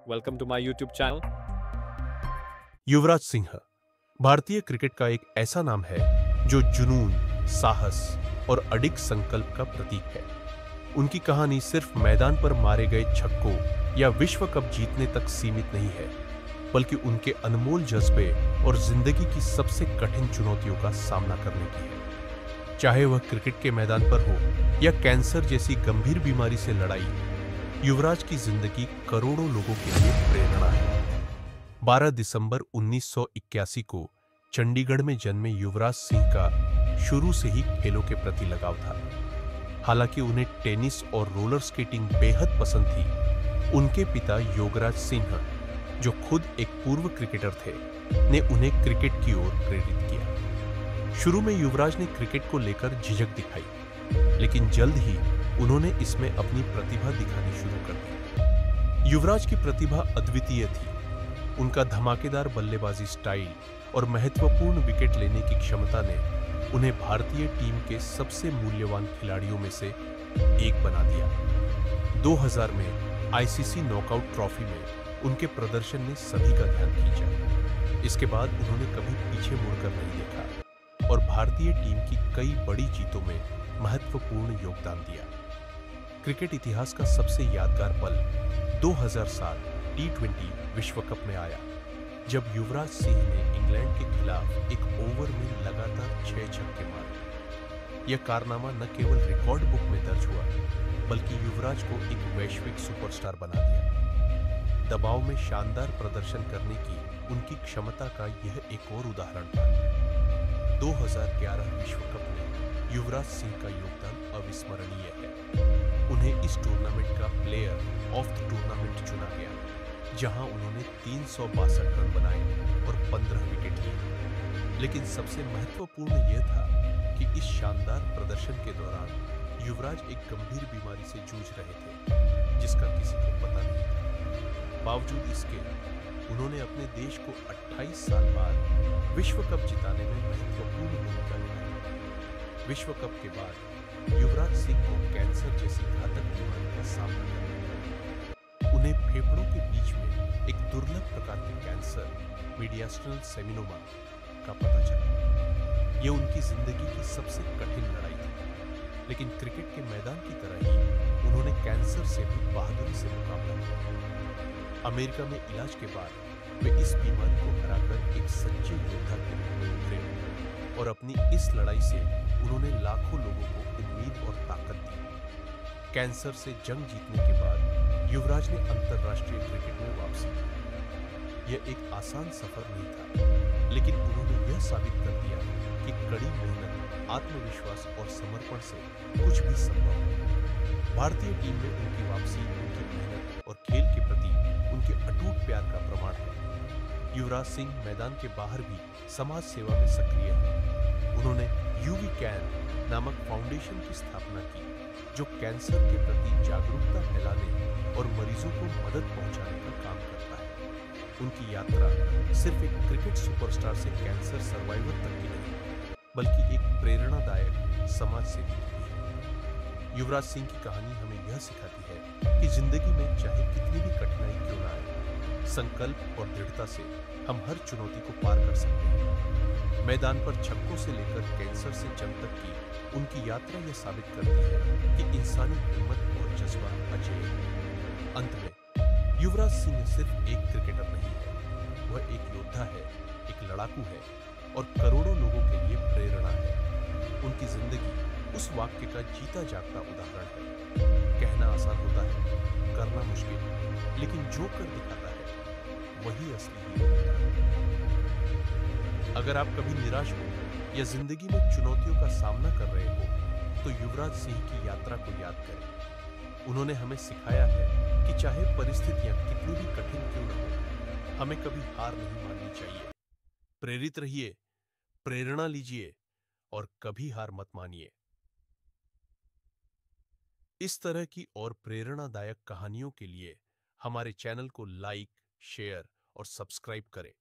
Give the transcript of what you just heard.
Welcome to my YouTube channel. Yuvraj Singh भारतीय cricket का एक ऐसा नाम है जो जुनून, साहस और अडिग संकल्प का प्रतीक है। उनकी कहानी सिर्फ मैदान पर मारे गए छक्कों या विश्व कप जीतने तक सीमित नहीं है, बल्कि उनके अनमोल जज्बे और जिंदगी की सबसे कठिन चुनौतियों का सामना करने की है। चाहे वह क्रिकेट के मैदान पर हो या कैंसर जैसी गंभीर बीमारी से लड़ाई, युवराज की जिंदगी करोड़ों लोगों के लिए प्रेरणा है। 12 दिसंबर 1981 को चंडीगढ़ में जन्मे युवराज सिंह का शुरू से ही खेलों के प्रति लगाव था। हालांकि उन्हें टेनिस और रोलर स्केटिंग बेहद पसंद थी, उनके पिता योगराज सिंह, जो खुद एक पूर्व क्रिकेटर थे, ने उन्हें क्रिकेट की ओर प्रेरित किया। शुरू में युवराज ने क्रिकेट को लेकर झिझक दिखाई, लेकिन जल्द ही उन्होंने इसमें अपनी प्रतिभा दिखानी शुरू कर दी। युवराज की प्रतिभा अद्वितीय थी। उनका धमाकेदार बल्लेबाजी स्टाइल और महत्वपूर्ण विकेट लेने की क्षमता ने उन्हें भारतीय टीम के सबसे मूल्यवान खिलाड़ियों में से एक बना दिया। 2000 में आईसीसी नॉकआउट ट्रॉफी में उनके प्रदर्शन ने सभी का ध्यान खींचा। इसके बाद उन्होंने कभी पीछे मुड़कर नहीं देखा और भारतीय टीम की कई बड़ी जीतों में महत्वपूर्ण योगदान दिया। क्रिकेट इतिहास का सबसे यादगार पल 2007 T20 विश्व कप में आया, जब युवराज सिंह ने इंग्लैंड के खिलाफ एक ओवर में लगातार 6 छक्के मारे। यह कारनामा न केवल रिकॉर्ड बुक में दर्ज हुआ, बल्कि युवराज को एक वैश्विक सुपरस्टार बना दिया। दबाव में शानदार प्रदर्शन करने की उनकी क्षमता का यह एक और उदाहरण था। 2011 विश्व कप में युवराज सिंह का योगदान अविस्मरणीय है। उन्हें इस टूर्नामेंट का प्लेयर ऑफ द टूर्नामेंट चुना गया, जहां उन्होंने 362 रन बनाए और 15 विकेट लिए। लेकिन सबसे महत्वपूर्ण यह था कि इस शानदार प्रदर्शन के दौरान युवराज एक गंभीर बीमारी से जूझ रहे थे, जिसका किसी को पता नहीं था। बावजूद इसके उन्होंने अपने देश को 28 साल बाद विश्व कप जिताने में महत्वपूर्ण भूमिका निभाई। विश्व कप के बाद युवराज सिंह को कैंसर जैसी घातक बीमारी का सामना करना पड़ा। उन्हें फेफड़ों के बीच में एक दुर्लभ प्रकार के कैंसर, मीडियास्टिनल सेमिनोमा, का पता चला। यह उनकी जिंदगी की सबसे कठिन लड़ाई थी, लेकिन क्रिकेट के मैदान की तरह ही उन्होंने कैंसर से भी बहादुरी से मुकाबला किया। अमेरिका में इलाज के बाद वे इस बीमारी को हराकर एक सच्चे योद्धा के रूप में उभरे और अपनी इस लड़ाई से उन्होंने लाखों लोगों को उम्मीद और ताकत दी। कैंसर से जंग जीतने के बाद युवराज ने अंतर्राष्ट्रीय क्रिकेट में वापसी की। यह एक आसान सफर नहीं था, लेकिन उन्होंने यह साबित कर दिया कि कड़ी मेहनत, आत्मविश्वास और समर्पण से कुछ भी संभव है। भारतीय टीम में उनकी वापसी उनकी मेहनत और खेल के प्रति उनके अटूट प्यार का प्रमाण है। युवराज सिंह मैदान के बाहर भी समाज सेवा में सक्रिय हैं। उन्होंने यूवी कैन नामक फाउंडेशन की स्थापना की, जो कैंसर के प्रति जागरूकता फैलाने और मरीजों को मदद पहुंचाने का काम करता है। उनकी यात्रा सिर्फ एक क्रिकेट सुपरस्टार से कैंसर सर्वाइवर तक की नहीं, बल्कि एक प्रेरणादायक समाज सेवी की भी है। युवराज सिंह की कहानी हमें यह सिखाती है कि जिंदगी में चाहे कितनी भी कठिनाई क्यों ना आए, संकल्प और दृढ़ता से हम हर चुनौती को पार कर सकते हैं। मैदान पर छक्कों से लेकर कैंसर से जंग तक की उनकी यात्रा यह साबित करती है कि इंसानी हिम्मत और जज्बा अजेय है। अंत में युवराज सिंह सिर्फ एक क्रिकेटर नहीं है, वह एक योद्धा है, एक लड़ाकू है और करोड़ों लोगों के लिए प्रेरणा है। उनकी जिंदगी उस वाक्य का जीता जागता उदाहरण है। कहना आसान होता है, करना मुश्किल, लेकिन जो कर दिखाता है वही असली हीरो होता है। अगर आप कभी निराश हो या जिंदगी में चुनौतियों का सामना कर रहे हो, तो युवराज सिंह की यात्रा को याद करें। उन्होंने हमें सिखाया है कि चाहे परिस्थितियां कितनी भी कठिन क्यों न हो, हमें कभी हार नहीं माननी चाहिए। प्रेरित रहिए, प्रेरणा लीजिए और कभी हार मत मानिए। इस तरह की और प्रेरणादायक कहानियों के लिए हमारे चैनल को लाइक, शेयर और सब्सक्राइब करें।